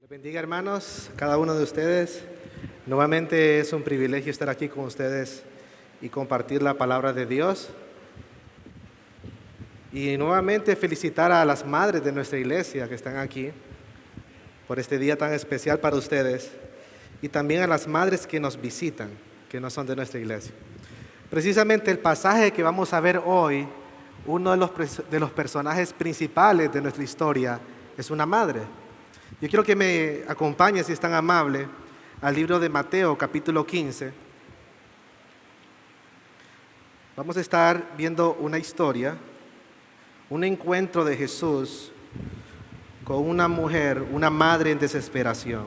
Les bendiga, hermanos, cada uno de ustedes. Nuevamente es un privilegio estar aquí con ustedes y compartir la palabra de Dios. Y nuevamente felicitar a las madres de nuestra iglesia que están aquí por este día tan especial para ustedes. Y también a las madres que nos visitan, que no son de nuestra iglesia. Precisamente el pasaje que vamos a ver hoy, uno de los personajes principales de nuestra historia, es una madre. Yo quiero que me acompañen, si es tan amable, al libro de Mateo, capítulo 15. Vamos a estar viendo una historia, un encuentro de Jesús con una mujer, una madre en desesperación.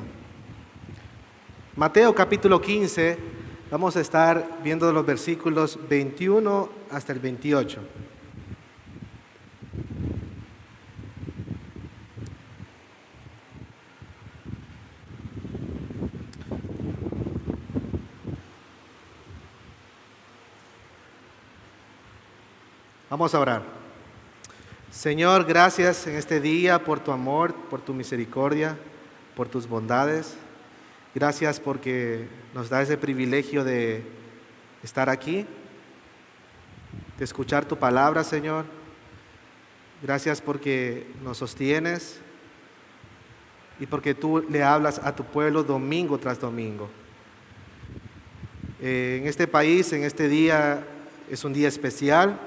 Mateo, capítulo 15, vamos a estar viendo los versículos 21 hasta el 28. Vamos a orar. Señor, gracias en este día por tu amor, por tu misericordia, por tus bondades. Gracias porque nos da ese privilegio de estar aquí, de escuchar tu palabra, Señor. Gracias porque nos sostienes y porque tú le hablas a tu pueblo domingo tras domingo. En este país, en este día, es un día especial.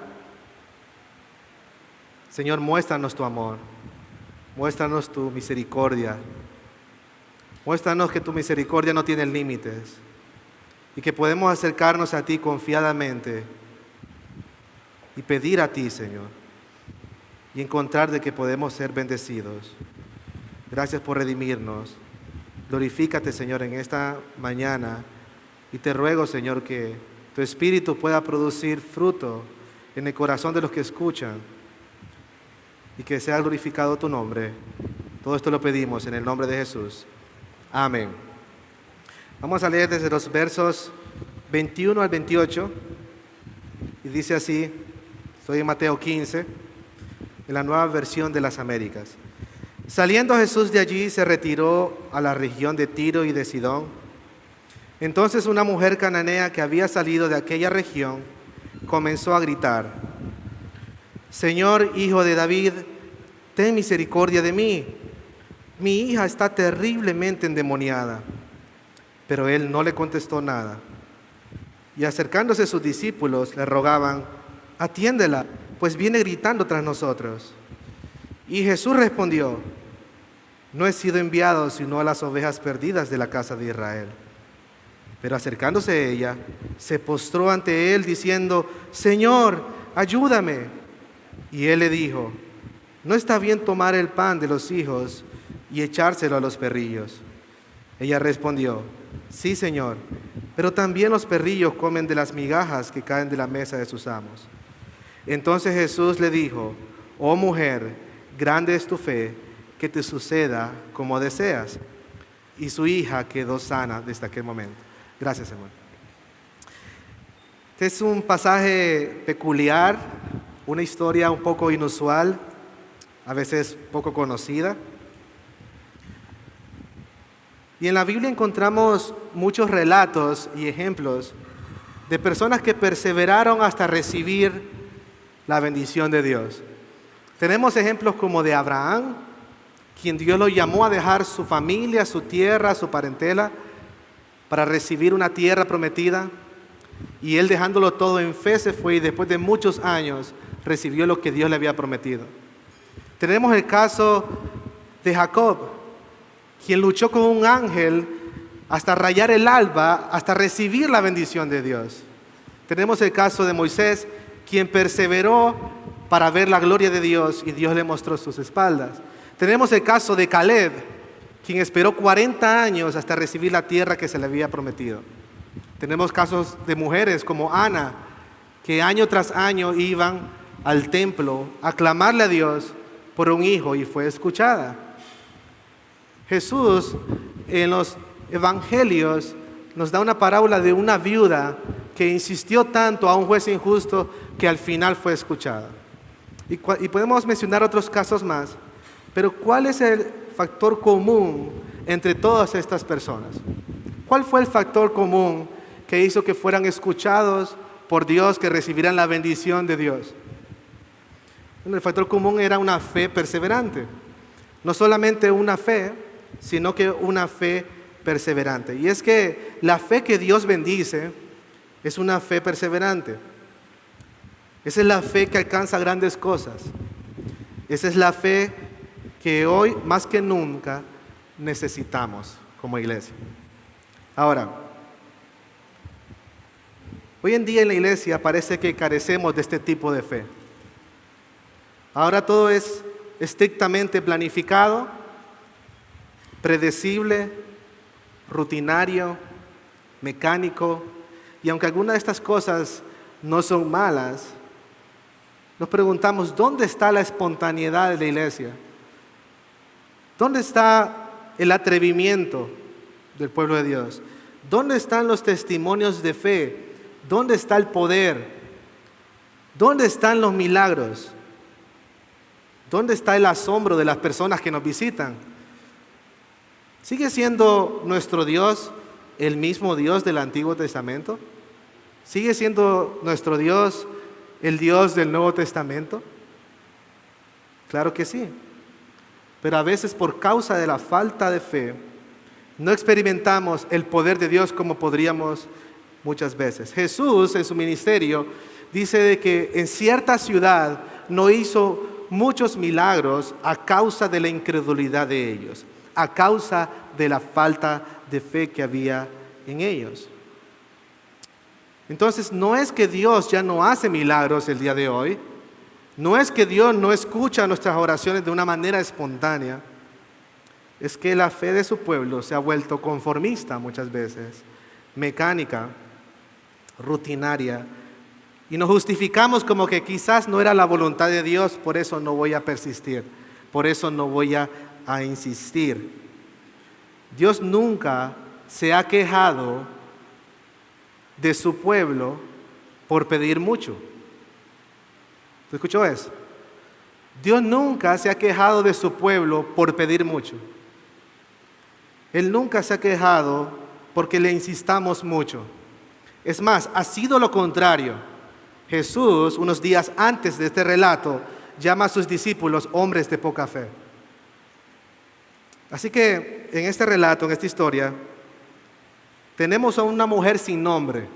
Señor, muéstranos tu amor, muéstranos tu misericordia, muéstranos que tu misericordia no tiene límites y que podemos acercarnos a ti confiadamente y pedir a ti, Señor, y encontrar de que podemos ser bendecidos. Gracias por redimirnos. Glorifícate, Señor, en esta mañana y te ruego, Señor, que tu Espíritu pueda producir fruto en el corazón de los que escuchan y que sea glorificado tu nombre. Todo esto lo pedimos en el nombre de Jesús. Amén. Vamos a leer desde los versos 21 al 28. Y dice así, estoy en Mateo 15, en la Nueva Versión de las Américas. Saliendo Jesús de allí, se retiró a la región de Tiro y de Sidón. Entonces una mujer cananea que había salido de aquella región comenzó a gritar: Señor, hijo de David, ten misericordia de mí. Mi hija está terriblemente endemoniada. Pero él no le contestó nada. Y acercándose a sus discípulos, le rogaban: atiéndela, pues viene gritando tras nosotros. Y Jesús respondió: no he sido enviado sino a las ovejas perdidas de la casa de Israel. Pero acercándose a ella, se postró ante él diciendo: Señor, ayúdame. Y él le dijo: no está bien tomar el pan de los hijos y echárselo a los perrillos. Ella respondió: sí, Señor, pero también los perrillos comen de las migajas que caen de la mesa de sus amos. Entonces Jesús le dijo: oh mujer, grande es tu fe, que te suceda como deseas. Y su hija quedó sana desde aquel momento. Gracias, hermano. Este es un pasaje peculiar, una historia un poco inusual, a veces poco conocida. Y en la Biblia encontramos muchos relatos y ejemplos de personas que perseveraron hasta recibir la bendición de Dios. Tenemos ejemplos como de Abraham, quien Dios lo llamó a dejar su familia, su tierra, su parentela, para recibir una tierra prometida. Y él, dejándolo todo en fe, se fue y después de muchos años recibió lo que Dios le había prometido. Tenemos el caso de Jacob, quien luchó con un ángel hasta rayar el alba, hasta recibir la bendición de Dios. Tenemos el caso de Moisés, quien perseveró para ver la gloria de Dios y Dios le mostró sus espaldas. Tenemos el caso de Caleb, quien esperó 40 años hasta recibir la tierra que se le había prometido. Tenemos casos de mujeres como Ana, que año tras año iban al templo a clamarle a Dios por un hijo y fue escuchada. Jesús en los evangelios nos da una parábola de una viuda que insistió tanto a un juez injusto que al final fue escuchada. Y podemos mencionar otros casos más, pero ¿cuál es el factor común entre todas estas personas? ¿Cuál fue el factor común que hizo que fueran escuchados por Dios, que recibieran la bendición de Dios? Bueno, el factor común era una fe perseverante. No solamente una fe, sino que una fe perseverante. Y es que la fe que Dios bendice es una fe perseverante. Esa es la fe que alcanza grandes cosas. Esa es la fe que hoy más que nunca necesitamos como iglesia. Ahora, hoy en día en la iglesia parece que carecemos de este tipo de fe. Ahora todo es estrictamente planificado, predecible, rutinario, mecánico, y aunque algunas de estas cosas no son malas, nos preguntamos, ¿dónde está la espontaneidad de la iglesia? ¿Dónde está el atrevimiento del pueblo de Dios? ¿Dónde están los testimonios de fe? ¿Dónde está el poder? ¿Dónde están los milagros? ¿Dónde está el asombro de las personas que nos visitan? ¿Sigue siendo nuestro Dios el mismo Dios del Antiguo Testamento? ¿Sigue siendo nuestro Dios el Dios del Nuevo Testamento? Claro que sí. Pero a veces por causa de la falta de fe, no experimentamos el poder de Dios como podríamos muchas veces. Jesús en su ministerio dice de que en cierta ciudad no hizo muchos milagros a causa de la incredulidad de ellos, a causa de la falta de fe que había en ellos. Entonces, no es que Dios ya no hace milagros el día de hoy, no es que Dios no escucha nuestras oraciones de una manera espontánea, es que la fe de su pueblo se ha vuelto conformista muchas veces, mecánica, rutinaria, y nos justificamos como que quizás no era la voluntad de Dios, por eso no voy a persistir, por eso no voy a insistir. Dios nunca se ha quejado de su pueblo por pedir mucho. ¿Te escuchó eso? Dios nunca se ha quejado de su pueblo por pedir mucho. Él nunca se ha quejado porque le insistamos mucho. Es más, ha sido lo contrario. Jesús, unos días antes de este relato, llama a sus discípulos hombres de poca fe. Así que en este relato, en esta historia, tenemos a una mujer sin nombre,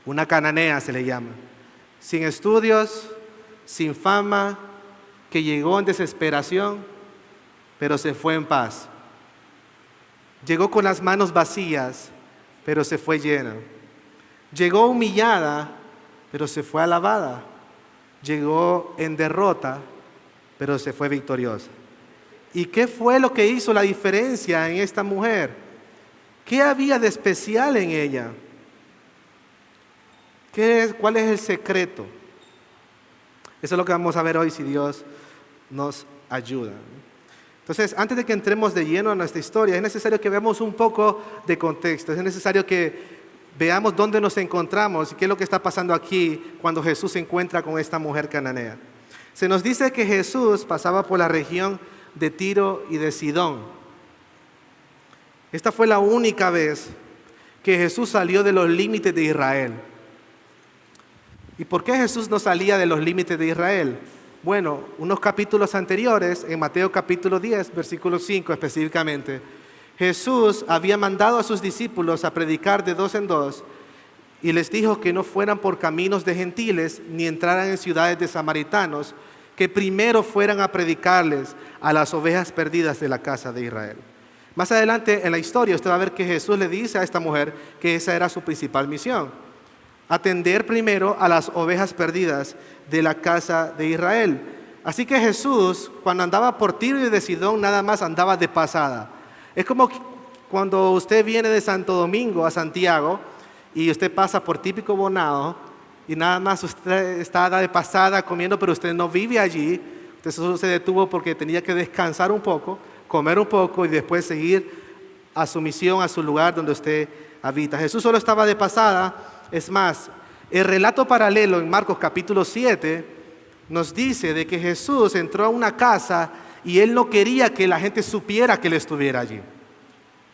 una cananea se le llama, sin estudios, sin fama, que llegó en desesperación, pero se fue en paz. Llegó con las manos vacías, pero se fue llena. Llegó humillada, pero se fue alabada. Llegó en derrota, pero se fue victoriosa. ¿Y qué fue lo que hizo la diferencia en esta mujer? ¿Qué había de especial en ella? ¿Cuál es el secreto? Eso es lo que vamos a ver hoy si Dios nos ayuda. Entonces, antes de que entremos de lleno a nuestra historia, es necesario que veamos un poco de contexto. Es necesario que veamos dónde nos encontramos y qué es lo que está pasando aquí cuando Jesús se encuentra con esta mujer cananea. Se nos dice que Jesús pasaba por la región de Tiro y de Sidón. Esta fue la única vez que Jesús salió de los límites de Israel. ¿Y por qué Jesús no salía de los límites de Israel? Bueno, unos capítulos anteriores, en Mateo capítulo 10, versículo 5 específicamente, Jesús había mandado a sus discípulos a predicar de dos en dos y les dijo que no fueran por caminos de gentiles ni entraran en ciudades de samaritanos, que primero fueran a predicarles a las ovejas perdidas de la casa de Israel. Más adelante en la historia usted va a ver que Jesús le dice a esta mujer que esa era su principal misión: atender primero a las ovejas perdidas de la casa de Israel. Así que Jesús, cuando andaba por Tiro y de Sidón, nada más andaba de pasada. Es como cuando usted viene de Santo Domingo a Santiago y usted pasa por Típico Bonao y nada más usted está de pasada comiendo, pero usted no vive allí. Usted solo se detuvo porque tenía que descansar un poco, comer un poco y después seguir a su misión, a su lugar donde usted habita. Jesús solo estaba de pasada. Es más, el relato paralelo en Marcos capítulo 7 nos dice de que Jesús entró a una casa y él no quería que la gente supiera que él estuviera allí.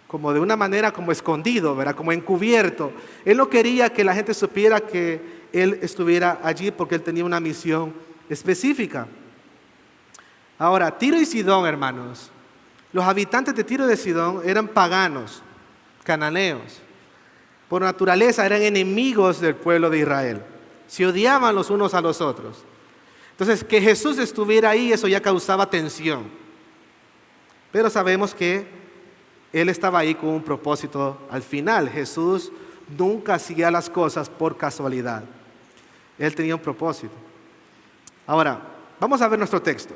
Como de una manera como escondido, ¿verdad? Como encubierto. Él no quería que la gente supiera que él estuviera allí porque él tenía una misión específica. Ahora, Tiro y Sidón, hermanos, los habitantes de Tiro y de Sidón eran paganos, cananeos. Por naturaleza eran enemigos del pueblo de Israel. Se odiaban los unos a los otros. Entonces, que Jesús estuviera ahí, eso ya causaba tensión. Pero sabemos que Él estaba ahí con un propósito al final. Jesús nunca hacía las cosas por casualidad. Él tenía un propósito. Ahora, vamos a ver nuestro texto.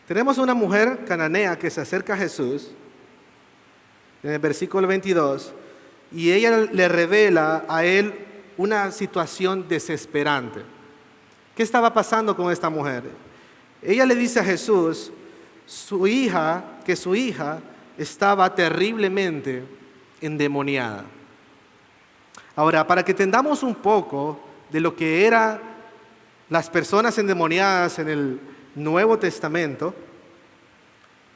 Tenemos una mujer cananea que se acerca a Jesús, en el versículo 22, y ella le revela a él una situación desesperante. ¿Qué estaba pasando con esta mujer? Ella le dice a Jesús que su hija estaba terriblemente endemoniada. Ahora, para que entendamos un poco de lo que eran las personas endemoniadas en el Nuevo Testamento,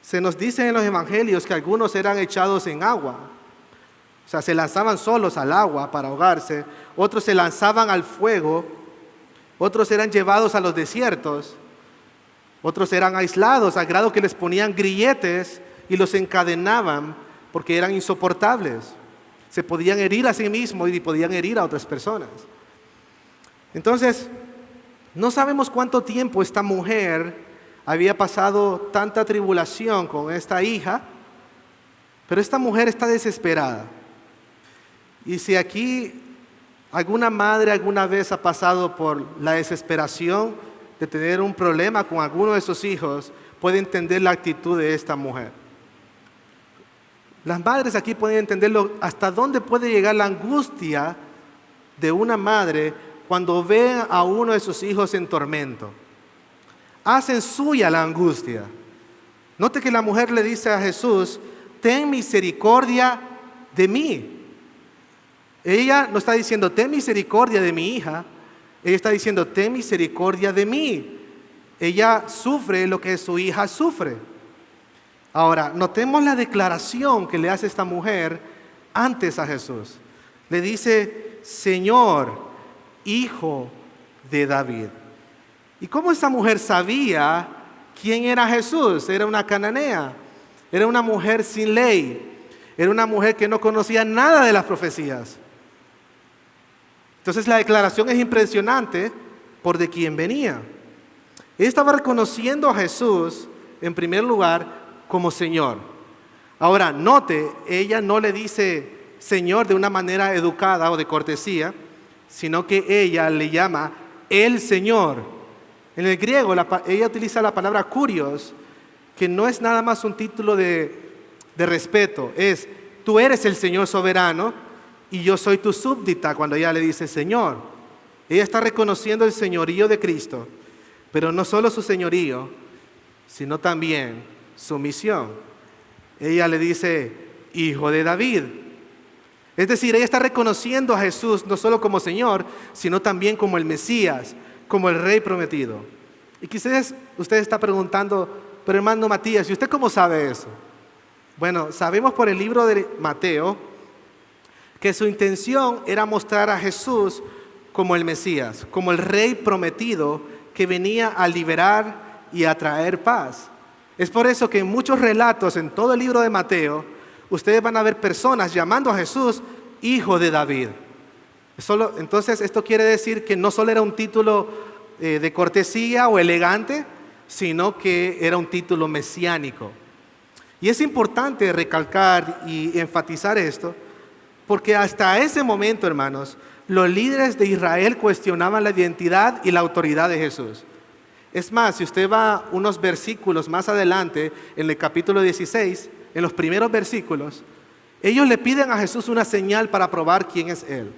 se nos dice en los evangelios que algunos eran echados en agua. O sea, se lanzaban solos al agua para ahogarse, otros se lanzaban al fuego, otros eran llevados a los desiertos, otros eran aislados al grado que les ponían grilletes y los encadenaban porque eran insoportables. Se podían herir a sí mismos y podían herir a otras personas. Entonces, no sabemos cuánto tiempo esta mujer había pasado tanta tribulación con esta hija, pero esta mujer está desesperada. Y si aquí alguna madre alguna vez ha pasado por la desesperación de tener un problema con alguno de sus hijos, puede entender la actitud de esta mujer. Las madres aquí pueden entenderlo hasta dónde puede llegar la angustia de una madre cuando ve a uno de sus hijos en tormento. Hacen suya la angustia. Note que la mujer le dice a Jesús: ten misericordia de mí. Ella no está diciendo ten misericordia de mi hija, ella está diciendo ten misericordia de mí. Ella sufre lo que su hija sufre. Ahora, notemos la declaración que le hace esta mujer antes a Jesús. Le dice: Señor, hijo de David. ¿Y cómo esta mujer sabía quién era Jesús? Era una cananea, era una mujer sin ley, era una mujer que no conocía nada de las profecías. Entonces la declaración es impresionante por de quién venía. Ella estaba reconociendo a Jesús en primer lugar como Señor. Ahora, note, ella no le dice Señor de una manera educada o de cortesía, sino que ella le llama el Señor. En el griego, ella utiliza la palabra kurios, que no es nada más un título de respeto. Es, tú eres el Señor soberano y yo soy tu súbdita, cuando ella le dice Señor. Ella está reconociendo el señorío de Cristo, pero no solo su señorío, sino también su misión. Ella le dice, hijo de David. Es decir, ella está reconociendo a Jesús no solo como Señor, sino también como el Mesías, como el Rey prometido. Y quizás usted está preguntando, pero hermano Matías, ¿y usted cómo sabe eso? Bueno, sabemos por el libro de Mateo que su intención era mostrar a Jesús como el Mesías, como el Rey prometido que venía a liberar y a traer paz. Es por eso que en muchos relatos en todo el libro de Mateo, ustedes van a ver personas llamando a Jesús hijo de David. Entonces esto quiere decir que no solo era un título de cortesía o elegante, sino que era un título mesiánico. Y es importante recalcar y enfatizar esto, porque hasta ese momento, hermanos, los líderes de Israel cuestionaban la identidad y la autoridad de Jesús. Es más, si usted va unos versículos más adelante, en el capítulo 16, en los primeros versículos, ellos le piden a Jesús una señal para probar quién es Él.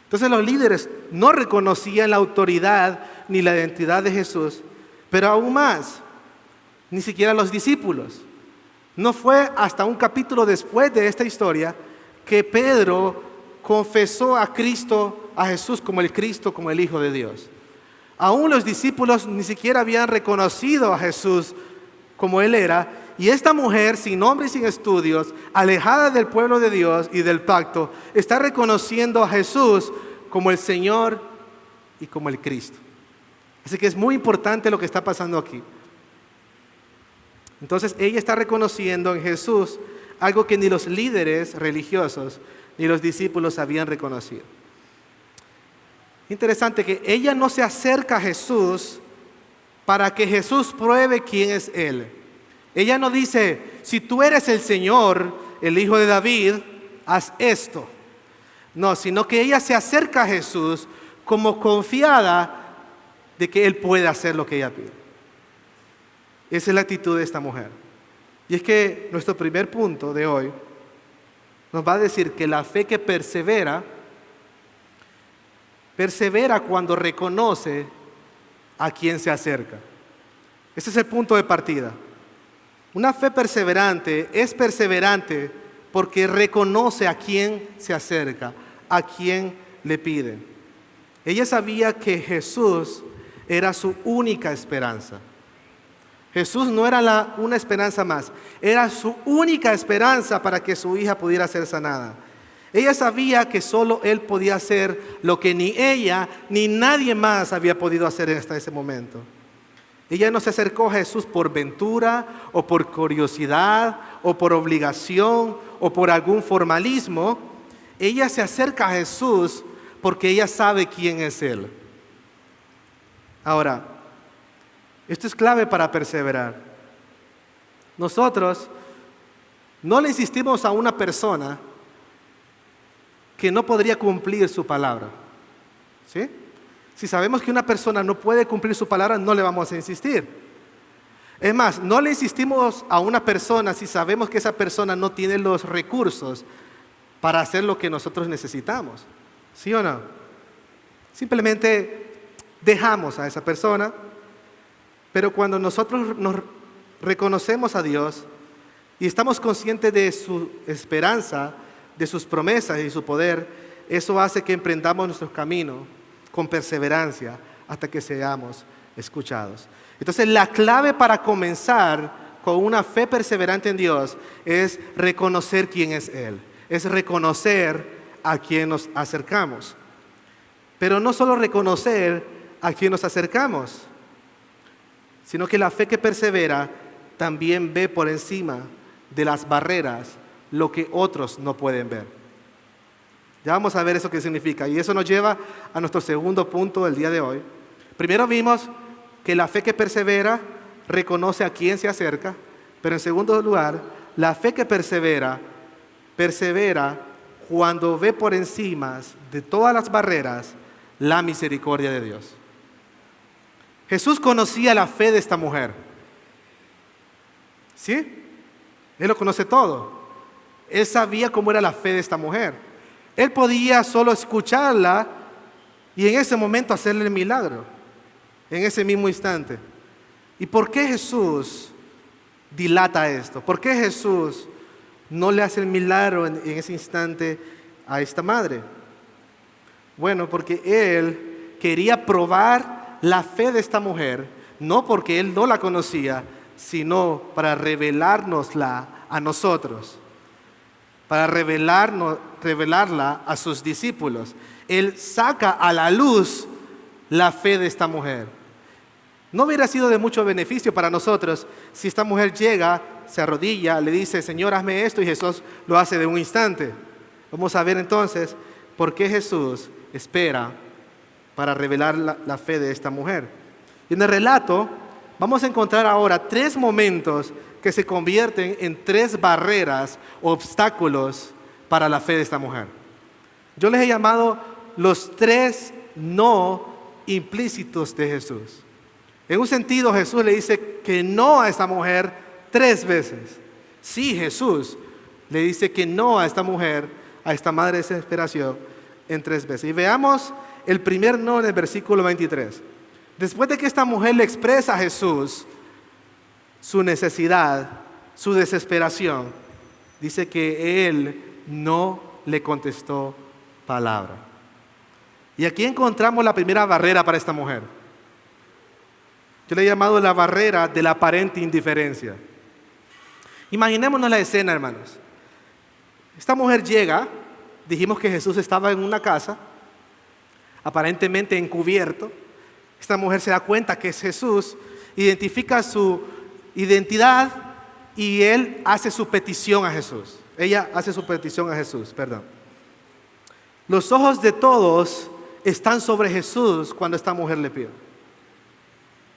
Entonces los líderes no reconocían la autoridad ni la identidad de Jesús, pero aún más, ni siquiera los discípulos. No fue hasta un capítulo después de esta historia que Pedro confesó a Cristo, a Jesús como el Cristo, como el Hijo de Dios. Aún los discípulos ni siquiera habían reconocido a Jesús como Él era. Y esta mujer, sin nombre y sin estudios, alejada del pueblo de Dios y del pacto, está reconociendo a Jesús como el Señor y como el Cristo. Así que es muy importante lo que está pasando aquí. Entonces ella está reconociendo en Jesús algo que ni los líderes religiosos ni los discípulos habían reconocido. Interesante que ella no se acerca a Jesús para que Jesús pruebe quién es Él. Ella no dice, si tú eres el Señor, el Hijo de David, haz esto. No, sino que ella se acerca a Jesús como confiada de que Él puede hacer lo que ella pide. Esa es la actitud de esta mujer. Y es que nuestro primer punto de hoy nos va a decir que la fe que persevera cuando reconoce a quien se acerca. Ese es el punto de partida. Una fe perseverante es perseverante porque reconoce a quien se acerca, a quien le pide. Ella sabía que Jesús era su única esperanza. Jesús no era una esperanza más, era su única esperanza para que su hija pudiera ser sanada. Ella sabía que solo Él podía hacer lo que ni ella ni nadie más había podido hacer hasta ese momento. Ella no se acercó a Jesús por ventura o por curiosidad o por obligación o por algún formalismo. Ella se acerca a Jesús porque ella sabe quién es Él. Ahora, esto es clave para perseverar. Nosotros no le insistimos a una persona que no podría cumplir su palabra. ¿Sí? Si sabemos que una persona no puede cumplir su palabra, no le vamos a insistir. Es más, no le insistimos a una persona si sabemos que esa persona no tiene los recursos para hacer lo que nosotros necesitamos. ¿Sí o no? Simplemente dejamos a esa persona, pero cuando nosotros nos reconocemos a Dios y estamos conscientes de su esperanza, de sus promesas y su poder, eso hace que emprendamos nuestro camino con perseverancia hasta que seamos escuchados. Entonces, la clave para comenzar con una fe perseverante en Dios es reconocer quién es Él, es reconocer a quien nos acercamos. Pero no solo reconocer a quien nos acercamos, sino que la fe que persevera también ve por encima de las barreras lo que otros no pueden ver. Ya vamos a ver eso que significa. Y eso nos lleva a nuestro segundo punto del día de hoy. Primero vimos que la fe que persevera reconoce a quien se acerca. Pero en segundo lugar, la fe que persevera cuando ve por encima de todas las barreras la misericordia de Dios. Jesús conocía la fe de esta mujer. ¿Sí? Él lo conoce todo. Él sabía cómo era la fe de esta mujer. Él podía solo escucharla y en ese momento hacerle el milagro, en ese mismo instante. ¿Y por qué Jesús dilata esto? ¿Por qué Jesús no le hace el milagro en ese instante a esta madre? Bueno, porque Él quería probar la fe de esta mujer, no porque Él no la conocía, sino para revelárnosla a nosotros, para revelarla a sus discípulos. Él saca a la luz la fe de esta mujer. No hubiera sido de mucho beneficio para nosotros si esta mujer llega, se arrodilla, le dice, Señor, hazme esto, y Jesús lo hace de un instante. Vamos a ver entonces por qué Jesús espera para revelar la fe de esta mujer. Y en el relato vamos a encontrar ahora 3 momentos que se convierten en 3 barreras o obstáculos para la fe de esta mujer. Yo les he llamado los 3 no implícitos de Jesús. En un sentido, Jesús le dice que no a esta mujer 3 veces. Sí, Jesús le dice que no a esta mujer, a esta madre de desesperación, en 3 veces. Y veamos el primer no en el versículo 23. Después de que esta mujer le expresa a Jesús su necesidad, su desesperación, dice que Él no le contestó palabra. Y aquí encontramos la primera barrera para esta mujer. Yo le he llamado la barrera de la aparente indiferencia. Imaginémonos la escena, hermanos. Esta mujer llega, dijimos que Jesús estaba en una casa, aparentemente encubierto. Esta mujer se da cuenta que es Jesús, identifica su identidad y él hace su petición a Jesús. Ella hace su petición a Jesús, perdón. Los ojos de todos están sobre Jesús cuando esta mujer le pide.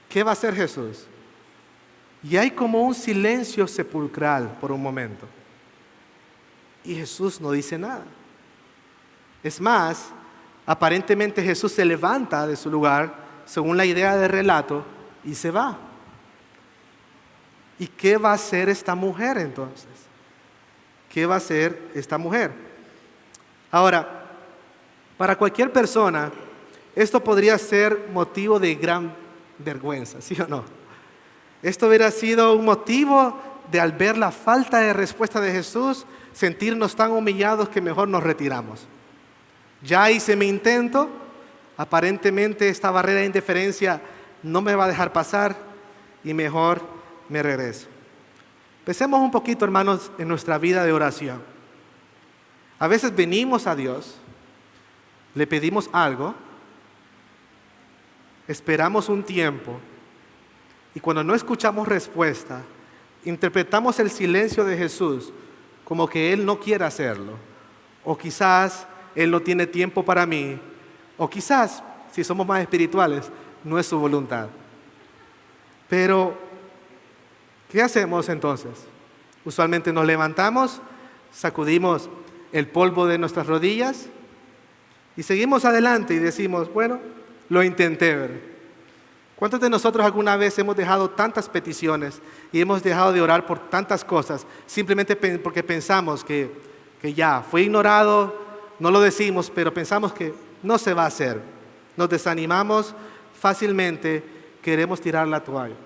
¿Qué va a hacer Jesús? Y hay como un silencio sepulcral por un momento. Y Jesús no dice nada. Es más, aparentemente Jesús se levanta de su lugar, según la idea del relato, y se va. ¿Y qué va a hacer esta mujer entonces? ¿Qué va a hacer esta mujer? Ahora, para cualquier persona, esto podría ser motivo de gran vergüenza, ¿sí o no? Esto hubiera sido un motivo de, al ver la falta de respuesta de Jesús, sentirnos tan humillados que mejor nos retiramos. Ya hice mi intento, aparentemente esta barrera de indiferencia no me va a dejar pasar y mejor me regreso. Pensemos un poquito, hermanos, en nuestra vida de oración. A veces venimos a Dios, le pedimos algo, esperamos un tiempo y cuando no escuchamos respuesta, interpretamos el silencio de Jesús como que Él no quiere hacerlo, o quizás Él no tiene tiempo para mí, o quizás, si somos más espirituales, no es su voluntad. Pero, ¿qué hacemos entonces? Usualmente nos levantamos, sacudimos el polvo de nuestras rodillas y seguimos adelante y decimos, bueno, lo intenté ver. ¿Cuántos de nosotros alguna vez hemos dejado tantas peticiones y hemos dejado de orar por tantas cosas simplemente porque pensamos que ya fue ignorado, no lo decimos, pero pensamos que no se va a hacer? Nos desanimamos fácilmente, queremos tirar la toalla.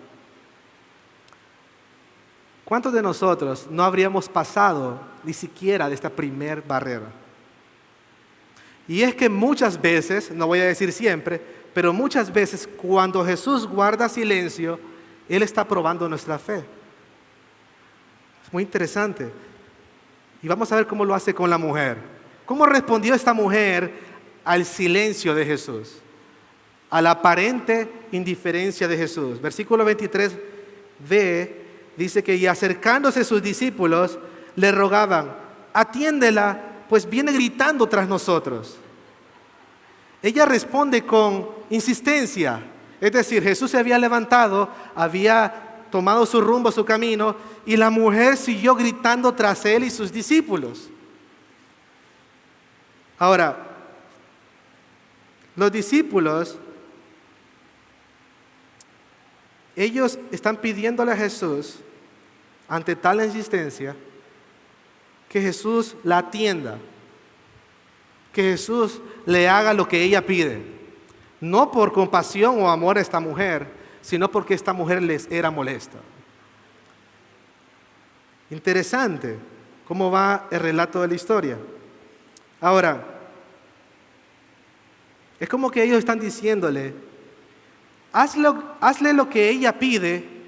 ¿Cuántos de nosotros no habríamos pasado ni siquiera de esta primer barrera? Y es que muchas veces, no voy a decir siempre, pero muchas veces cuando Jesús guarda silencio, Él está probando nuestra fe. Es muy interesante. Y vamos a ver cómo lo hace con la mujer. ¿Cómo respondió esta mujer al silencio de Jesús? A la aparente indiferencia de Jesús. Versículo 23b dice que y acercándose sus discípulos le rogaban, atiéndela, pues viene gritando tras nosotros. Ella responde con insistencia, es decir, Jesús se había levantado, había tomado su rumbo, su camino, y la mujer siguió gritando tras él y sus discípulos. Ahora, los discípulos, ellos están pidiéndole a Jesús, ante tal insistencia, que Jesús la atienda, que Jesús le haga lo que ella pide, no por compasión o amor a esta mujer, sino porque esta mujer les era molesta. Interesante cómo va el relato de la historia. Ahora, es como que ellos están diciéndole, hazle lo que ella pide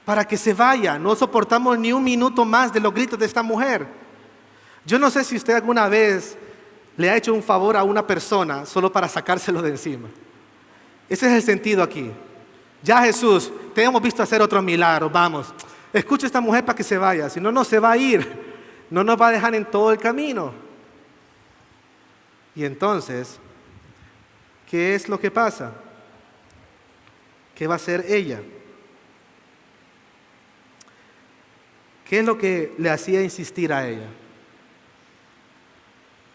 para que se vaya, no soportamos ni un minuto más de los gritos de esta mujer. Yo no sé si usted alguna vez le ha hecho un favor a una persona solo para sacárselo de encima. Ese es el sentido aquí. Ya Jesús, te hemos visto hacer otros milagros, vamos, escucha a esta mujer para que se vaya, si no, no se va a ir, no nos va a dejar en todo el camino. Y entonces, ¿qué es lo que pasa? ¿Qué va a hacer ella? ¿Qué es lo que le hacía insistir a ella?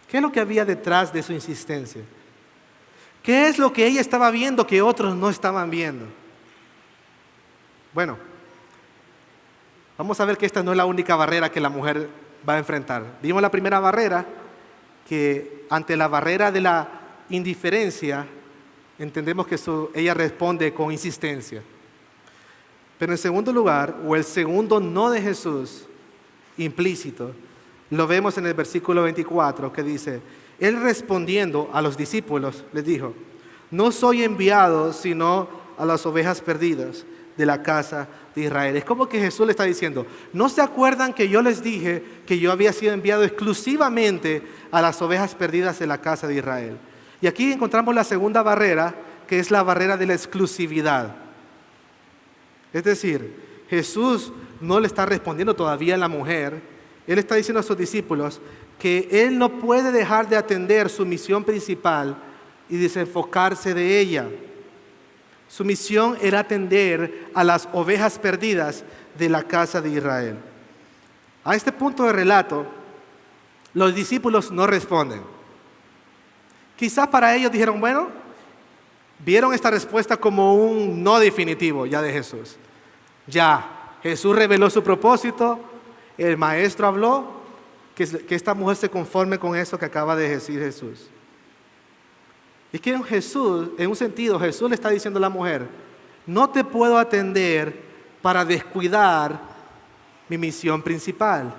¿Qué es lo que había detrás de su insistencia? ¿Qué es lo que ella estaba viendo que otros no estaban viendo? Bueno, vamos a ver que esta no es la única barrera que la mujer va a enfrentar. Vimos la primera barrera, que ante la barrera de la indiferencia, entendemos que ella responde con insistencia. Pero en segundo lugar, o el segundo no de Jesús, implícito, lo vemos en el versículo 24 que dice, Él respondiendo a los discípulos les dijo, no soy enviado sino a las ovejas perdidas de la casa de Israel. Es como que Jesús le está diciendo, ¿no se acuerdan que yo les dije que yo había sido enviado exclusivamente a las ovejas perdidas de la casa de Israel? Y aquí encontramos la segunda barrera, que es la barrera de la exclusividad. Es decir, Jesús no le está respondiendo todavía a la mujer. Él está diciendo a sus discípulos que Él no puede dejar de atender su misión principal y desenfocarse de ella. Su misión era atender a las ovejas perdidas de la casa de Israel. A este punto del relato, los discípulos no responden. Quizás para ellos dijeron, bueno, vieron esta respuesta como un no definitivo ya de Jesús. Ya, Jesús reveló su propósito, el maestro habló, que esta mujer se conforme con eso que acaba de decir Jesús. Es que en un sentido, Jesús le está diciendo a la mujer, no te puedo atender para descuidar mi misión principal.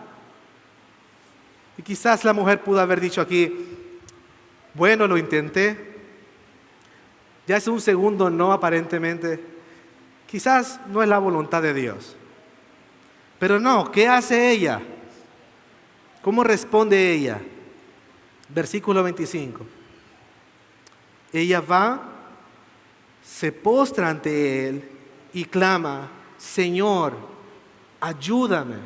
Y quizás la mujer pudo haber dicho aquí, bueno, lo intenté, ya es un segundo no aparentemente, quizás no es la voluntad de Dios. Pero no, ¿qué hace ella? ¿Cómo responde ella? Versículo 25. Ella va, se postra ante Él y clama, Señor, ayúdame.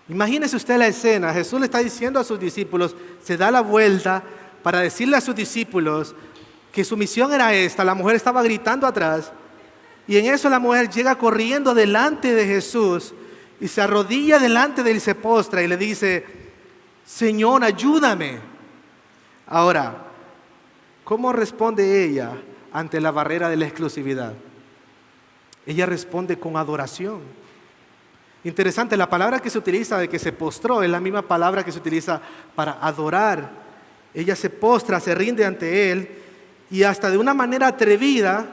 Imagínese usted la escena. Jesús le está diciendo a sus discípulos, se da la vuelta para decirle a sus discípulos que su misión era esta. La mujer estaba gritando atrás y en eso la mujer llega corriendo delante de Jesús y se arrodilla delante de él y se postra y le dice, Señor, ayúdame. Ahora, ¿cómo responde ella ante la barrera de la exclusividad? Ella responde con adoración. Interesante, la palabra que se utiliza de que se postró es la misma palabra que se utiliza para adorar. Ella se postra, se rinde ante Él y hasta de una manera atrevida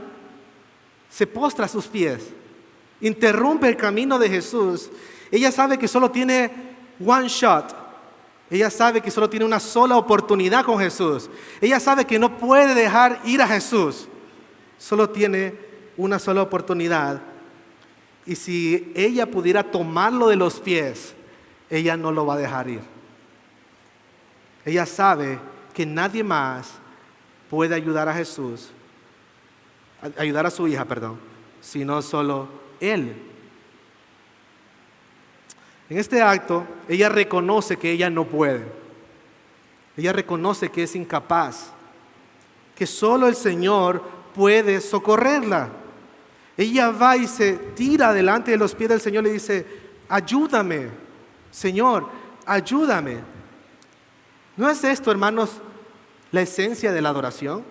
se postra a sus pies. Interrumpe el camino de Jesús. Ella sabe que solo tiene one shot. Ella sabe que solo tiene una sola oportunidad con Jesús. Ella sabe que no puede dejar ir a Jesús. Solo tiene una sola oportunidad. Y si ella pudiera tomarlo de los pies, ella no lo va a dejar ir. Ella sabe que nadie más puede ayudar a Jesús, ayudar a su hija, sino solo Él. En este acto, ella reconoce que ella no puede. Ella reconoce que es incapaz, que solo el Señor puede socorrerla. Ella va y se tira delante de los pies del Señor y le dice, ayúdame, Señor, ayúdame. ¿No es esto, hermanos, la esencia de la adoración?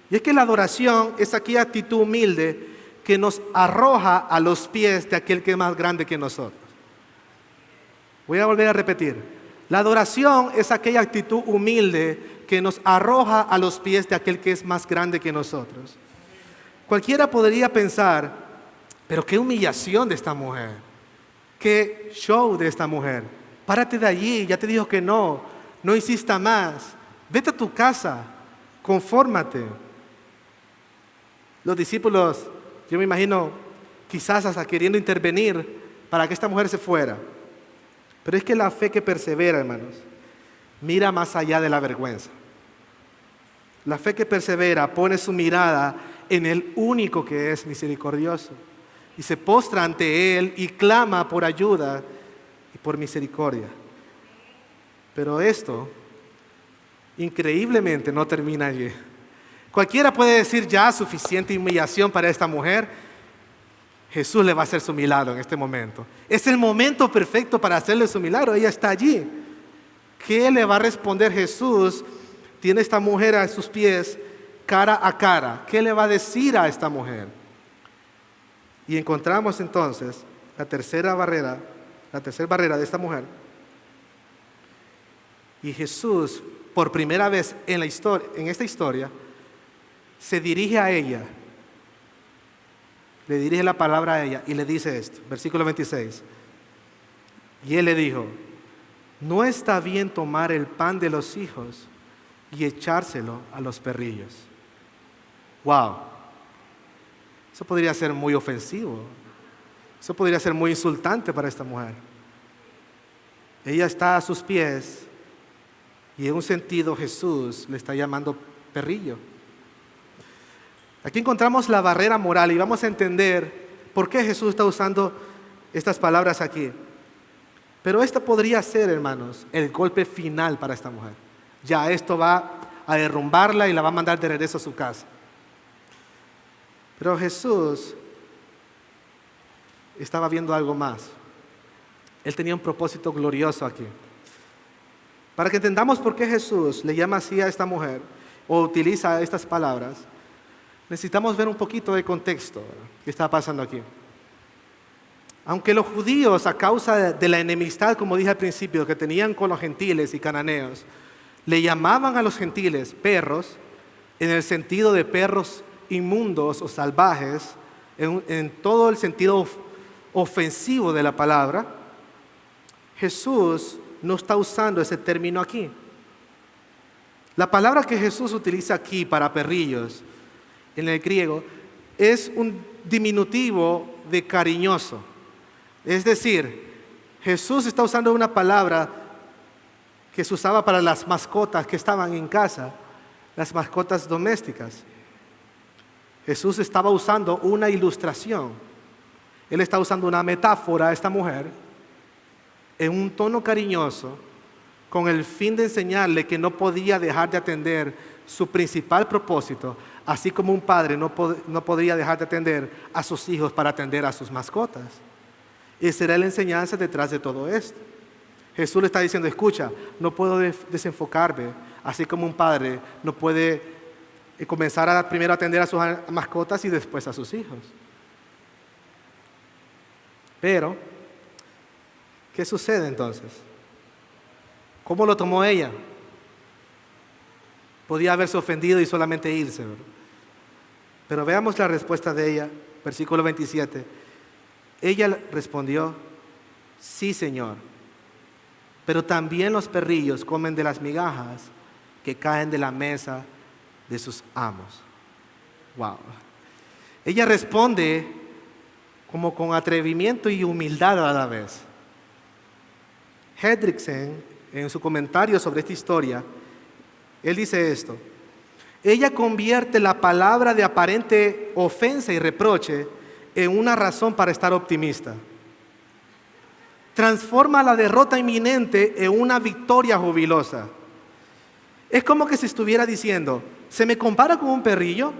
Y es que la adoración es aquella actitud humilde que nos arroja a los pies de aquel que es más grande que nosotros. Voy a volver a repetir. La adoración es aquella actitud humilde que nos arroja a los pies de aquel que es más grande que nosotros. Cualquiera podría pensar, pero qué humillación de esta mujer, qué show de esta mujer. Párate de allí, ya te dijo que no insista más, vete a tu casa, confórmate. Los discípulos, yo me imagino, quizás hasta queriendo intervenir para que esta mujer se fuera. Pero es que la fe que persevera, hermanos, mira más allá de la vergüenza. La fe que persevera pone su mirada en el único que es misericordioso y se postra ante Él y clama por ayuda y por misericordia. Pero esto, increíblemente, no termina allí. Cualquiera puede decir ya suficiente humillación para esta mujer. Jesús le va a hacer su milagro en este momento. Es el momento perfecto para hacerle su milagro. Ella está allí. ¿Qué le va a responder Jesús? Tiene esta mujer a sus pies cara a cara. ¿Qué le va a decir a esta mujer? Y encontramos entonces la tercera barrera de esta mujer. Y Jesús, por primera vez en esta historia, se dirige a ella. Le dirige la palabra a ella y le dice esto, versículo 26. Y Él le dijo, no está bien tomar el pan de los hijos y echárselo a los perrillos. Wow. Eso podría ser muy ofensivo. Eso podría ser muy insultante para esta mujer. Ella está a sus pies y en un sentido Jesús le está llamando perrillo. Aquí encontramos la barrera moral y vamos a entender por qué Jesús está usando estas palabras aquí. Pero esto podría ser, hermanos, el golpe final para esta mujer. Ya esto va a derrumbarla y la va a mandar de regreso a su casa. Pero Jesús estaba viendo algo más. Él tenía un propósito glorioso aquí. Para que entendamos por qué Jesús le llama así a esta mujer o utiliza estas palabras, necesitamos ver un poquito de contexto, ¿verdad? ¿Qué está pasando aquí? Aunque los judíos, a causa de la enemistad, como dije al principio, que tenían con los gentiles y cananeos, le llamaban a los gentiles perros, en el sentido de perros inmundos o salvajes, en todo el sentido ofensivo de la palabra, Jesús no está usando ese término aquí. La palabra que Jesús utiliza aquí para perrillos, en el griego, es un diminutivo de cariñoso. Es decir, Jesús está usando una palabra que se usaba para las mascotas que estaban en casa, las mascotas domésticas. Jesús estaba usando una ilustración. Él está usando una metáfora a esta mujer en un tono cariñoso con el fin de enseñarle que no podía dejar de atender su principal propósito, así como un padre no podría dejar de atender a sus hijos para atender a sus mascotas. Esa era la enseñanza detrás de todo esto. Jesús le está diciendo, escucha, no puedo desenfocarme, así como un padre no puede comenzar a primero atender a sus mascotas y después a sus hijos. Pero, ¿qué sucede entonces? ¿Cómo lo tomó ella? Podía haberse ofendido y solamente irse, ¿verdad? Pero veamos la respuesta de ella, versículo 27. Ella respondió, sí, Señor, pero también los perrillos comen de las migajas que caen de la mesa de sus amos. Wow. Ella responde como con atrevimiento y humildad a la vez. Hendrickson, en su comentario sobre esta historia, él dice esto: ella convierte la palabra de aparente ofensa y reproche en una razón para estar optimista. Transforma la derrota inminente en una victoria jubilosa. Es como que se estuviera diciendo, ¿se me compara con un perrillo?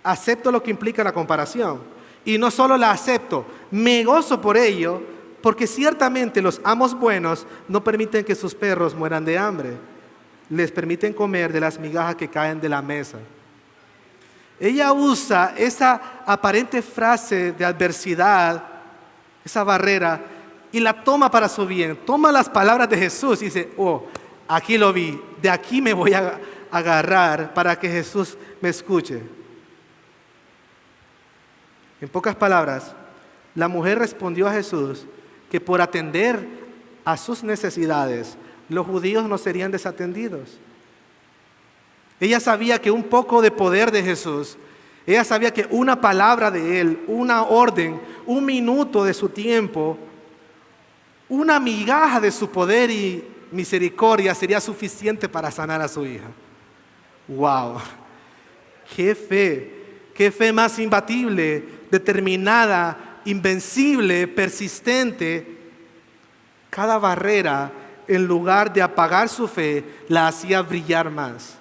Acepto lo que implica la comparación. Y no solo la acepto, me gozo por ello, porque ciertamente los amos buenos no permiten que sus perros mueran de hambre. Les permiten comer de las migajas que caen de la mesa. Ella usa esa aparente frase de adversidad, esa barrera, y la toma para su bien. Toma las palabras de Jesús y dice, oh, aquí lo vi, de aquí me voy a agarrar para que Jesús me escuche. En pocas palabras, la mujer respondió a Jesús que por atender a sus necesidades, los judíos no serían desatendidos. Ella sabía que un poco de poder de Jesús, ella sabía que una palabra de Él, una orden, un minuto de su tiempo, una migaja de su poder y misericordia sería suficiente para sanar a su hija. ¡Wow! ¡Qué fe más imbatible, determinada, invencible, persistente! Cada barrera, en lugar de apagar su fe, la hacía brillar más.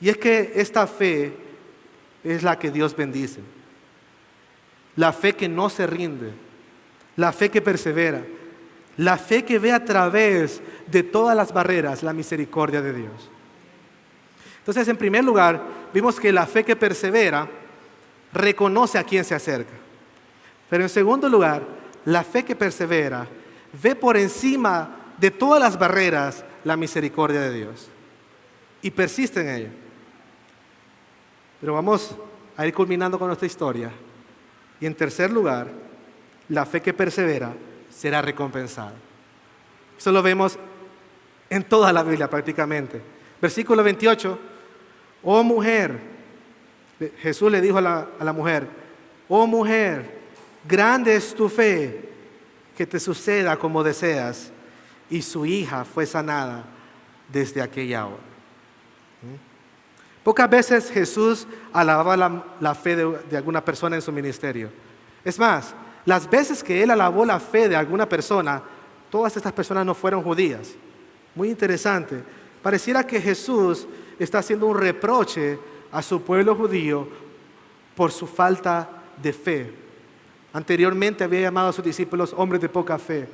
Y es que esta fe es la que Dios bendice. La fe que no se rinde, la fe que persevera, la fe que ve a través de todas las barreras la misericordia de Dios. Entonces, en primer lugar, vimos que la fe que persevera reconoce a quien se acerca. Pero en segundo lugar, la fe que persevera ve por encima de todas las barreras la misericordia de Dios y persiste en ello. Pero vamos a ir culminando con nuestra historia. Y en tercer lugar, la fe que persevera será recompensada. Eso lo vemos en toda la Biblia prácticamente. Versículo 28. Oh mujer, Jesús le dijo a la mujer: oh mujer, grande es tu fe, que te suceda como deseas. Y su hija fue sanada desde aquella hora. Pocas veces Jesús alababa la fe de alguna persona en su ministerio. Es más, las veces que Él alabó la fe de alguna persona, todas estas personas no fueron judías. Muy interesante. Pareciera que Jesús está haciendo un reproche a su pueblo judío por su falta de fe. Anteriormente había llamado a sus discípulos hombres de poca fe.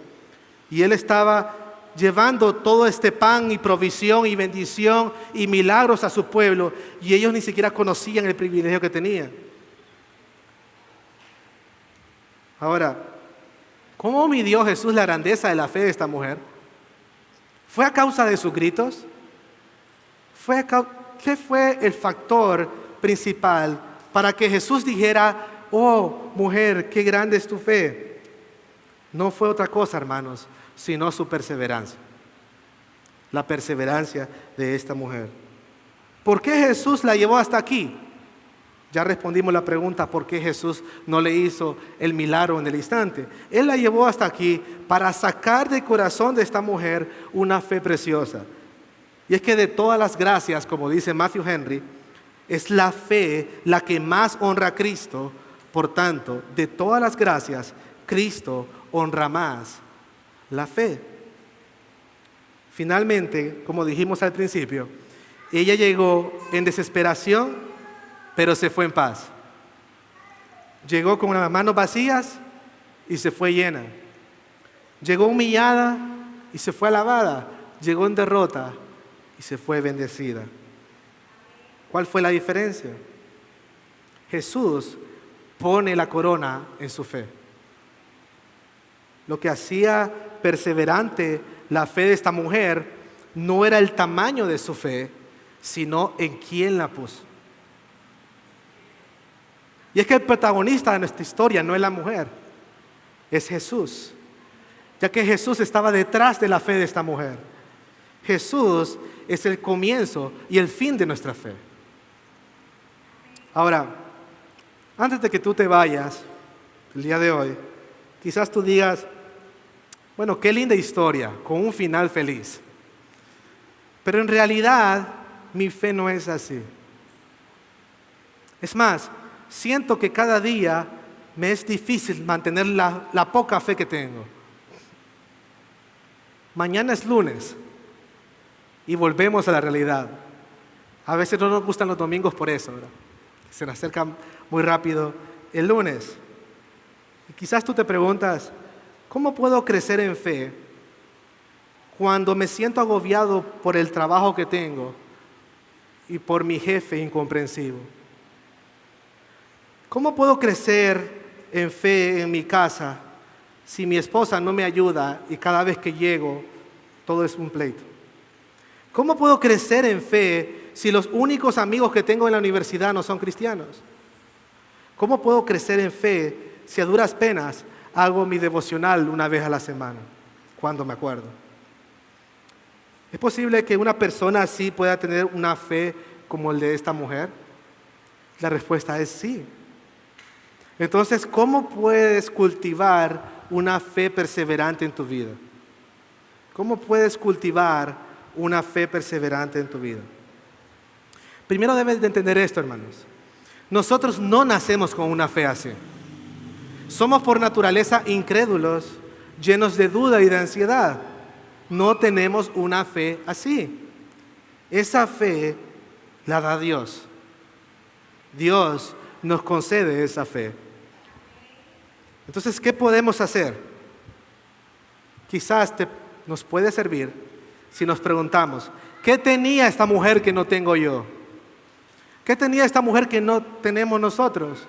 Y Él estaba llevando todo este pan y provisión y bendición y milagros a su pueblo, y ellos ni siquiera conocían el privilegio que tenían. Ahora, ¿cómo midió Jesús la grandeza de la fe de esta mujer? ¿Fue a causa de sus gritos? ¿Qué fue el factor principal para que Jesús dijera: oh mujer, qué grande es tu fe? No fue otra cosa, hermanos, sino su perseverancia. La perseverancia de esta mujer. ¿Por qué Jesús la llevó hasta aquí? Ya respondimos la pregunta: ¿por qué Jesús no le hizo el milagro en el instante? Él la llevó hasta aquí para sacar del corazón de esta mujer una fe preciosa. Y es que de todas las gracias, como dice Matthew Henry, es la fe la que más honra a Cristo. Por tanto, de todas las gracias, Cristo honra más la fe. Finalmente, como dijimos al principio, ella llegó en desesperación, pero se fue en paz. Llegó con las manos vacías y se fue llena. Llegó humillada y se fue alabada. Llegó en derrota y se fue bendecida. ¿Cuál fue la diferencia? Jesús pone la corona en su fe. Lo que hacía perseverante la fe de esta mujer no era el tamaño de su fe, sino en quién la puso. Y es que el protagonista de nuestra historia no es la mujer, es Jesús, ya que Jesús estaba detrás de la fe de esta mujer. Jesús es el comienzo y el fin de nuestra fe. Ahora, antes de que tú te vayas el día de hoy, quizás tú digas: bueno, qué linda historia, con un final feliz. Pero en realidad, mi fe no es así. Es más, siento que cada día me es difícil mantener la poca fe que tengo. Mañana es lunes y volvemos a la realidad. A veces no nos gustan los domingos por eso, ¿verdad? Se nos acerca muy rápido el lunes. Y quizás tú te preguntas: ¿cómo puedo crecer en fe cuando me siento agobiado por el trabajo que tengo y por mi jefe incomprensivo? ¿Cómo puedo crecer en fe en mi casa si mi esposa no me ayuda y cada vez que llego todo es un pleito? ¿Cómo puedo crecer en fe si los únicos amigos que tengo en la universidad no son cristianos? ¿Cómo puedo crecer en fe si a duras penas hago mi devocional una vez a la semana, cuando me acuerdo? ¿Es posible que una persona así pueda tener una fe como el de esta mujer? La respuesta es sí. Entonces, ¿cómo puedes cultivar una fe perseverante en tu vida? ¿Cómo puedes cultivar una fe perseverante en tu vida? Primero debes de entender esto, hermanos. Nosotros no nacemos con una fe así. Somos por naturaleza incrédulos, llenos de duda y de ansiedad. No tenemos una fe así. Esa fe la da Dios. Dios nos concede esa fe. Entonces, ¿qué podemos hacer? Quizás nos puede servir si nos preguntamos: ¿qué tenía esta mujer que no tengo yo? ¿Qué tenía esta mujer que no tenemos nosotros?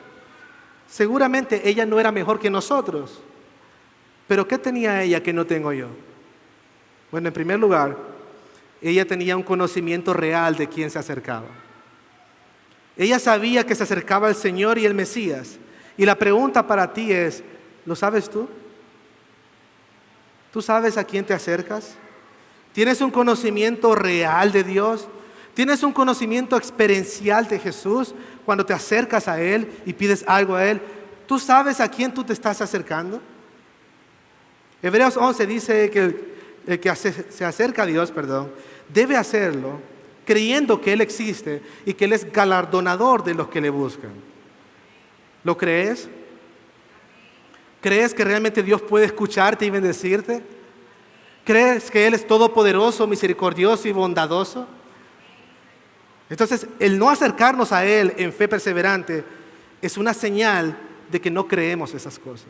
Seguramente ella no era mejor que nosotros, pero ¿qué tenía ella que no tengo yo? Bueno, en primer lugar, ella tenía un conocimiento real de quién se acercaba. Ella sabía que se acercaba el Señor y el Mesías. Y la pregunta para ti es: ¿lo sabes tú? ¿Tú sabes a quién te acercas? ¿Tienes un conocimiento real de Dios? ¿Tienes un conocimiento experiencial de Jesús? cuando te acercas a Él y pides algo a Él, ¿tú sabes a quién tú te estás acercando? Hebreos 11 dice que el que se acerca a Dios, debe hacerlo creyendo que Él existe y que Él es galardonador de los que le buscan. ¿Lo crees? ¿Crees que realmente Dios puede escucharte y bendecirte? ¿Crees que Él es todopoderoso, misericordioso y bondadoso? Entonces, el no acercarnos a Él en fe perseverante es una señal de que no creemos esas cosas.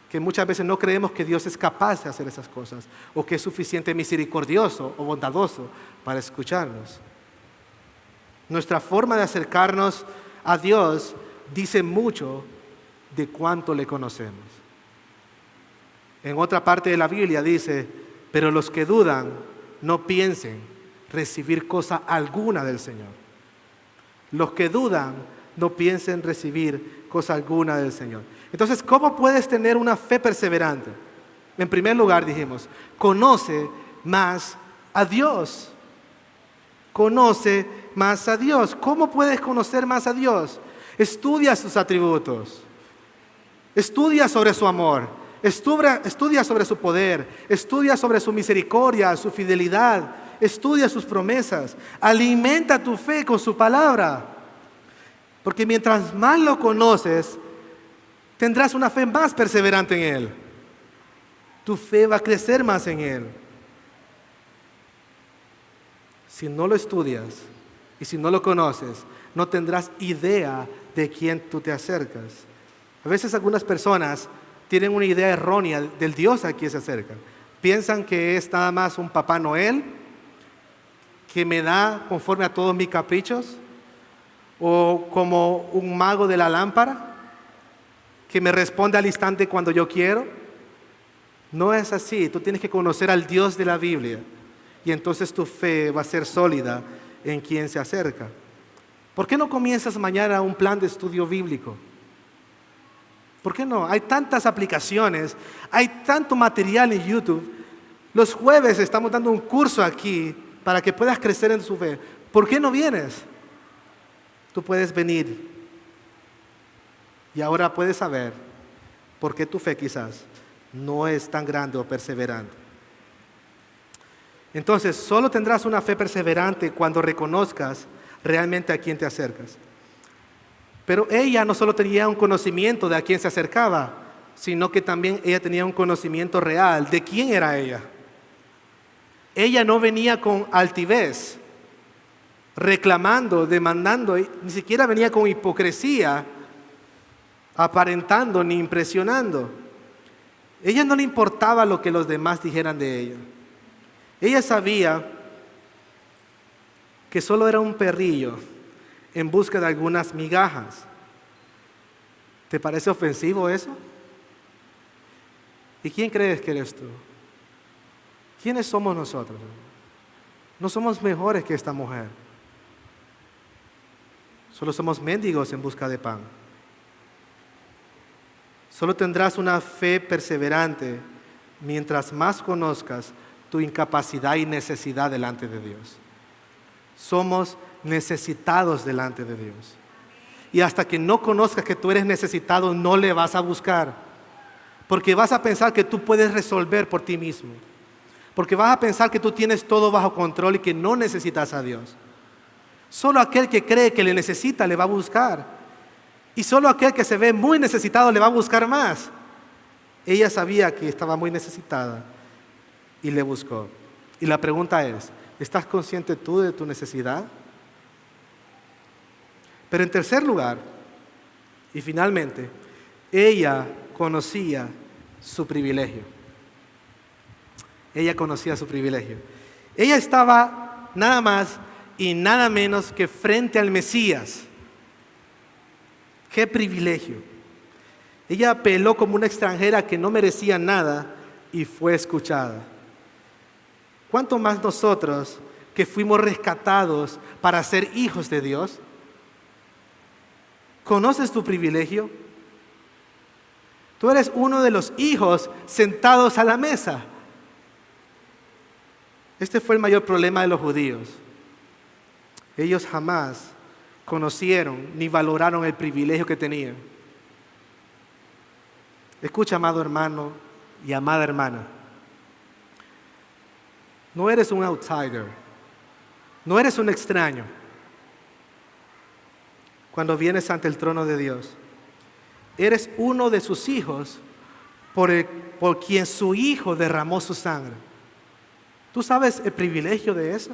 Que muchas veces no creemos que Dios es capaz de hacer esas cosas o que es suficiente misericordioso o bondadoso para escucharnos. Nuestra forma de acercarnos a Dios dice mucho de cuánto le conocemos. En otra parte de la Biblia dice, pero los que dudan no piensen recibir cosa alguna del Señor. Los que dudan no piensen recibir cosa alguna del Señor. Entonces, ¿cómo puedes tener una fe perseverante? En primer lugar, dijimos, conoce más a Dios. Conoce más a Dios. ¿Cómo puedes conocer más a Dios? Estudia sus atributos. Estudia sobre su amor. Estudia sobre su poder. Estudia sobre su misericordia, su fidelidad. Estudia sus promesas. Alimenta tu fe con su palabra. Porque mientras más lo conoces, tendrás una fe más perseverante en Él. Tu fe va a crecer más en Él. Si no lo estudias y si no lo conoces, no tendrás idea de quién tú te acercas. A veces algunas personas tienen una idea errónea del Dios a quien se acercan. Piensan que es nada más un Papá Noel que me da conforme a todos mis caprichos, o como un mago de la lámpara que me responde al instante cuando yo quiero. No es así. Tú tienes que conocer al Dios de la Biblia y entonces tu fe va a ser sólida en quien se acerca. ¿Por qué no comienzas mañana un plan de estudio bíblico? ¿Por qué no? Hay tantas aplicaciones, hay tanto material en YouTube. Los jueves estamos dando un curso aquí para que puedas crecer en su fe. ¿Por qué no vienes? Tú puedes venir y ahora puedes saber por qué tu fe quizás no es tan grande o perseverante. Entonces, solo tendrás una fe perseverante cuando reconozcas realmente a quién te acercas. Pero ella no solo tenía un conocimiento de a quién se acercaba, sino que también ella tenía un conocimiento real de quién era ella. Ella no venía con altivez, reclamando, demandando, ni siquiera venía con hipocresía, aparentando ni impresionando. Ella no le importaba lo que los demás dijeran de ella. Ella sabía que solo era un perrillo en busca de algunas migajas. ¿Te parece ofensivo eso? ¿Y quién crees que eres tú? ¿Quiénes somos nosotros? No somos mejores que esta mujer. Solo somos mendigos en busca de pan. Solo tendrás una fe perseverante mientras más conozcas tu incapacidad y necesidad delante de Dios. Somos necesitados delante de Dios. Y hasta que no conozcas que tú eres necesitado, no le vas a buscar. Porque vas a pensar que tú puedes resolver por ti mismo. Porque vas a pensar que tú tienes todo bajo control y que no necesitas a Dios. Solo aquel que cree que le necesita le va a buscar. Y solo aquel que se ve muy necesitado le va a buscar más. Ella sabía que estaba muy necesitada y le buscó. Y la pregunta es, ¿estás consciente tú de tu necesidad? Pero en tercer lugar, y finalmente, ella conocía su privilegio. Ella conocía su privilegio. Ella estaba nada más y nada menos que frente al Mesías. ¡Qué privilegio! Ella apeló como una extranjera que no merecía nada y fue escuchada. ¿Cuánto más nosotros que fuimos rescatados para ser hijos de Dios? ¿Conoces tu privilegio? Tú eres uno de los hijos sentados a la mesa. Este fue el mayor problema de los judíos. Ellos jamás conocieron ni valoraron el privilegio que tenían. Escucha, amado hermano y amada hermana. No eres un outsider. No eres un extraño. Cuando vienes ante el trono de Dios, eres uno de sus hijos por quien su Hijo derramó su sangre. ¿Tú sabes el privilegio de eso?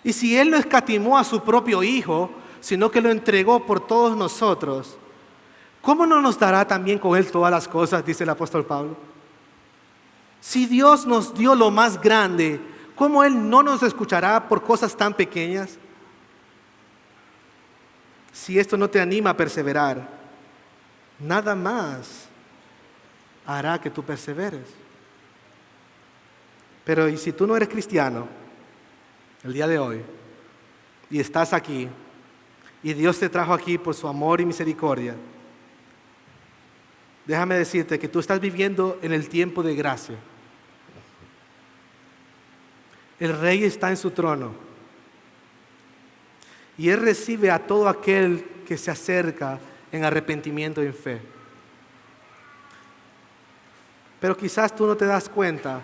Y si Él no escatimó a su propio Hijo, sino que lo entregó por todos nosotros, ¿cómo no nos dará también con Él todas las cosas? Dice el apóstol Pablo. Si Dios nos dio lo más grande, ¿cómo Él no nos escuchará por cosas tan pequeñas? Si esto no te anima a perseverar, nada más hará que tú perseveres. Pero ¿y si tú no eres cristiano el día de hoy y estás aquí y Dios te trajo aquí por su amor y misericordia? Déjame decirte que tú estás viviendo en el tiempo de gracia. El Rey está en su trono y Él recibe a todo aquel que se acerca en arrepentimiento y en fe. Pero quizás tú no te das cuenta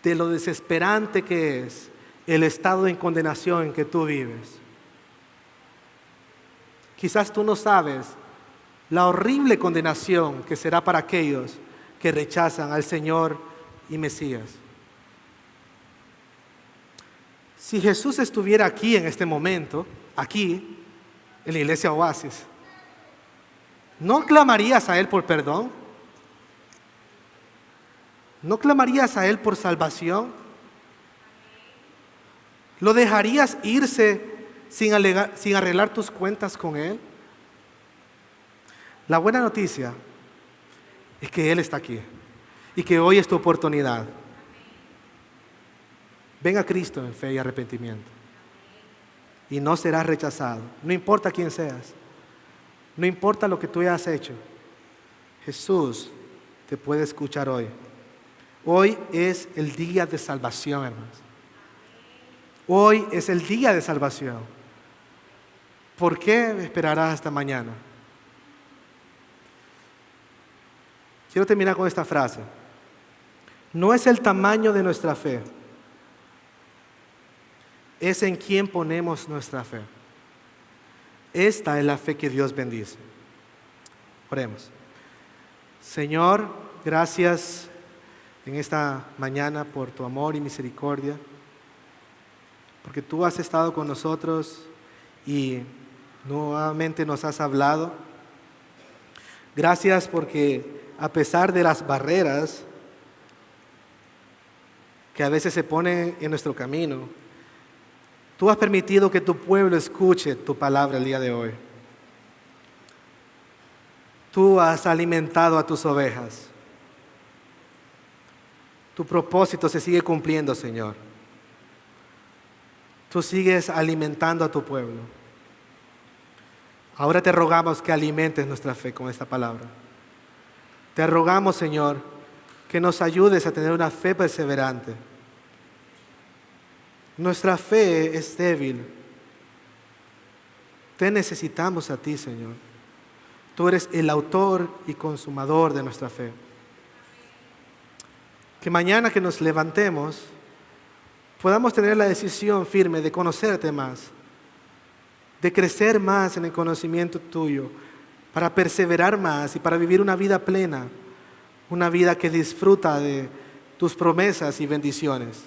de lo desesperante que es el estado en condenación en que tú vives. Quizás tú no sabes la horrible condenación que será para aquellos que rechazan al Señor y Mesías. Si Jesús estuviera aquí en este momento, aquí, en la iglesia Oasis, ¿no clamarías a Él por perdón? ¿No clamarías a Él por salvación? ¿Lo dejarías irse sin arreglar tus cuentas con Él? La buena noticia es que Él está aquí y que hoy es tu oportunidad. Ven a Cristo en fe y arrepentimiento y no serás rechazado. No importa quién seas, no importa lo que tú hayas hecho, Jesús te puede escuchar hoy. Hoy es el día de salvación, hermanos. Hoy es el día de salvación. ¿Por qué esperarás hasta mañana? Quiero terminar con esta frase. No es el tamaño de nuestra fe, es en quién ponemos nuestra fe. Esta es la fe que Dios bendice. Oremos. Señor, gracias en esta mañana por tu amor y misericordia, porque tú has estado con nosotros y nuevamente nos has hablado. Gracias porque a pesar de las barreras que a veces se ponen en nuestro camino, tú has permitido que tu pueblo escuche tu palabra el día de hoy. Tú has alimentado a tus ovejas. Tu propósito se sigue cumpliendo, Señor. Tú sigues alimentando a tu pueblo. Ahora te rogamos que alimentes nuestra fe con esta palabra. Te rogamos, Señor, que nos ayudes a tener una fe perseverante. Nuestra fe es débil. Te necesitamos a ti, Señor. Tú eres el autor y consumador de nuestra fe. Que mañana que nos levantemos podamos tener la decisión firme de conocerte más, de crecer más en el conocimiento tuyo, para perseverar más y para vivir una vida plena, una vida que disfruta de tus promesas y bendiciones.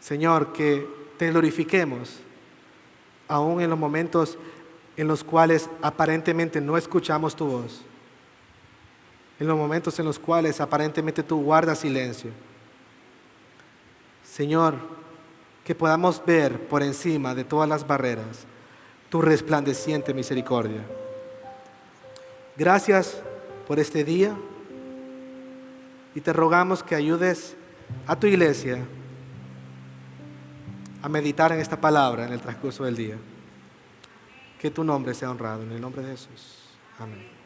Señor, que te glorifiquemos, aún en los momentos en los cuales aparentemente no escuchamos tu voz, en los momentos en los cuales aparentemente tú guardas silencio. Señor, que podamos ver por encima de todas las barreras tu resplandeciente misericordia. Gracias por este día y te rogamos que ayudes a tu iglesia a meditar en esta palabra en el transcurso del día. Que tu nombre sea honrado. En el nombre de Jesús. Amén.